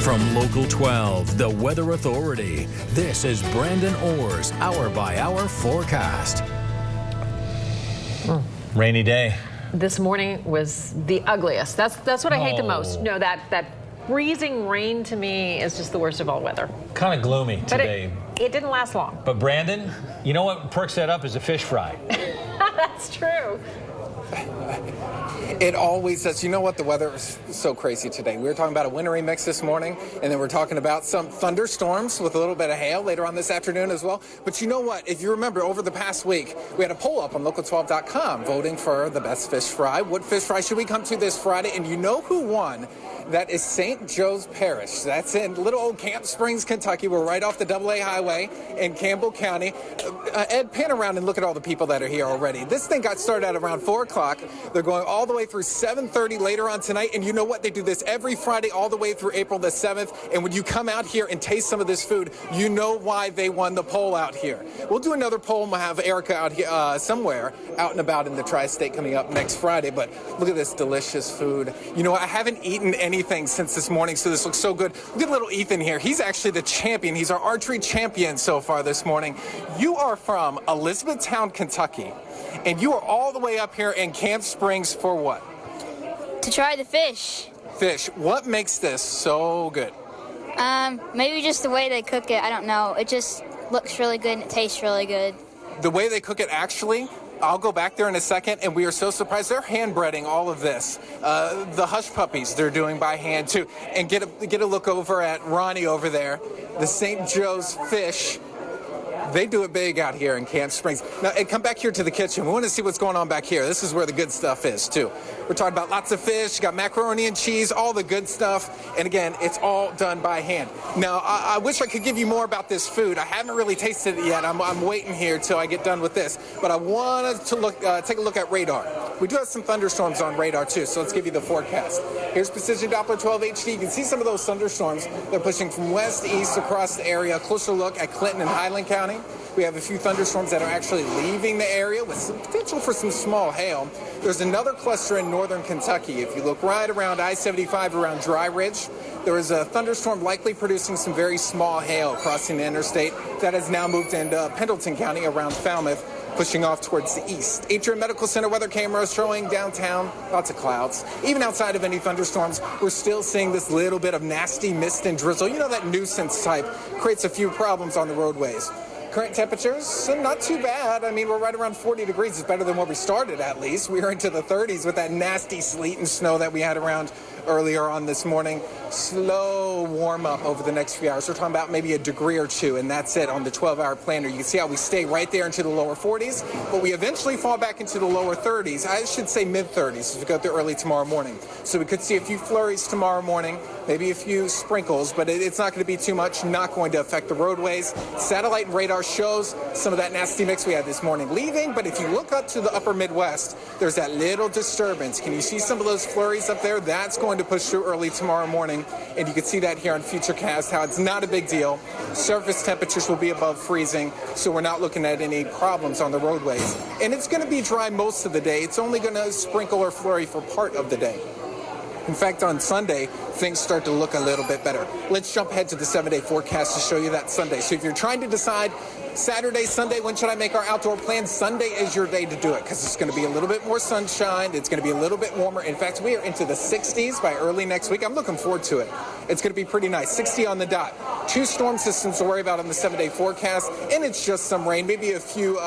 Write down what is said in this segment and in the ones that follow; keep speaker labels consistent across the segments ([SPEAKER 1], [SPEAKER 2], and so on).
[SPEAKER 1] From Local 12, the Weather Authority, this is Brandon Orr's hour-by-hour forecast.
[SPEAKER 2] Rainy day.
[SPEAKER 3] This morning was the ugliest. That's what I hate the most. No, that freezing rain to me is just the worst of all weather.
[SPEAKER 2] Kind of gloomy today.
[SPEAKER 3] But it didn't last long.
[SPEAKER 2] But Brandon, you know what perks that up is a fish fry.
[SPEAKER 3] That's true.
[SPEAKER 4] It always does. You know what? The weather is so crazy today. We were talking about a wintry mix this morning, and then we're talking about some thunderstorms with a little bit of hail later on this afternoon as well. But you know what? If you remember, over the past week, we had a poll up on Local12.com voting for the best fish fry. What fish fry should we come to this Friday? And you know who won? That is St. Joe's Parish. That's in little old Camp Springs, Kentucky. We're right off the AA highway in Campbell County. Ed, pan around and look at all the people that are here already. This thing got started at around 4 o'clock. They're going all the way through 7:30 later on tonight. And you know what? They do this every Friday all the way through April the 7th. And when you come out here and taste some of this food, you know why they won the poll out here. We'll do another poll, and we'll have Erica out here somewhere out and about in the tri-state coming up next Friday. But look at this delicious food. You know, I haven't eaten anything since this morning, so this looks so good. Look at little Ethan here. He's actually the champion. He's our archery champion so far this morning. You are from Elizabethtown, Kentucky, and you are all the way up here in Camp Springs for what?
[SPEAKER 5] To try the fish.
[SPEAKER 4] Fish. What makes this so good?
[SPEAKER 5] Maybe just the way they cook it. I don't know. It just looks really good and it tastes really good.
[SPEAKER 4] The way they cook it, actually, I'll go back there in a second, and we are so surprised. They're hand breading all of this. The hush puppies they're doing by hand too. And get a look over at Ronnie over there. The St. Joe's fish. They do it big out here in Camp Springs. Now, and come back here to the kitchen. We want to see what's going on back here. This is where the good stuff is, too. We're talking about lots of fish, got macaroni and cheese, all the good stuff. And again, it's all done by hand. Now, I wish I could give you more about this food. I haven't really tasted it yet. I'm waiting here till I get done with this. But I wanted to take a look at radar. We do have some thunderstorms on radar, too, so let's give you the forecast. Here's Precision Doppler 12 HD. You can see some of those thunderstorms. They're pushing from west to east across the area. A closer look at Clinton and Highland County. We have a few thunderstorms that are actually leaving the area with some potential for some small hail. There's another cluster in northern Kentucky. If you look right around I-75 around Dry Ridge, there is a thunderstorm likely producing some very small hail crossing the interstate that has now moved into Pendleton County around Falmouth, pushing off towards the east. Atrium Medical Center weather cameras showing downtown lots of clouds. Even outside of any thunderstorms, we're still seeing this little bit of nasty mist and drizzle. You know, that nuisance type creates a few problems on the roadways. Current temperatures, not too bad. I mean, we're right around 40 degrees. It's better than where we started, at least. We were into the 30s with that nasty sleet and snow that we had around earlier on this morning. Slow warm up over the next few hours. We're talking about maybe a degree or two, and that's it on the 12-hour planner. You can see how we stay right there into the lower 40s, but we eventually fall back into the lower 30s. I should say mid-30s as we go through early tomorrow morning. So we could see a few flurries tomorrow morning, maybe a few sprinkles, but it's not going to be too much, not going to affect the roadways. Satellite and radar shows some of that nasty mix we had this morning leaving, but if you look up to the upper Midwest, there's that little disturbance. Can you see some of those flurries up there? That's going to push through early tomorrow morning, and you can see that here on Futurecast, how it's not a big deal. Surface temperatures will be above freezing, so we're not looking at any problems on the roadways. And it's going to be dry most of the day. It's only going to sprinkle or flurry for part of the day. In fact, on Sunday, things start to look a little bit better. Let's jump ahead to the 7-day forecast to show you that Sunday. So if you're trying to decide Saturday, Sunday, when should I make our outdoor plans? Sunday is your day to do it because it's going to be a little bit more sunshine. It's going to be a little bit warmer. In fact, we are into the 60s by early next week. I'm looking forward to it. It's going to be pretty nice. 60 on the dot. 2 storm systems to worry about on the 7-day forecast, and it's just some rain, maybe a few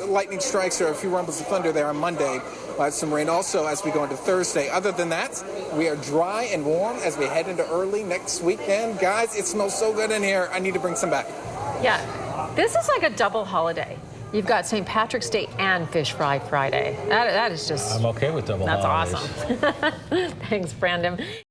[SPEAKER 4] lightning strikes or a few rumbles of thunder there on Monday. We'll have some rain also as we go into Thursday. Other than that, we are dry and warm as we head into early next weekend. Guys, it smells so good in here. I need to bring some back.
[SPEAKER 3] Yeah, this is like a double holiday. You've got St. Patrick's Day and Fish Fry Friday. That is just...
[SPEAKER 2] I'm okay with double holidays.
[SPEAKER 3] That's awesome. Thanks, Brandon.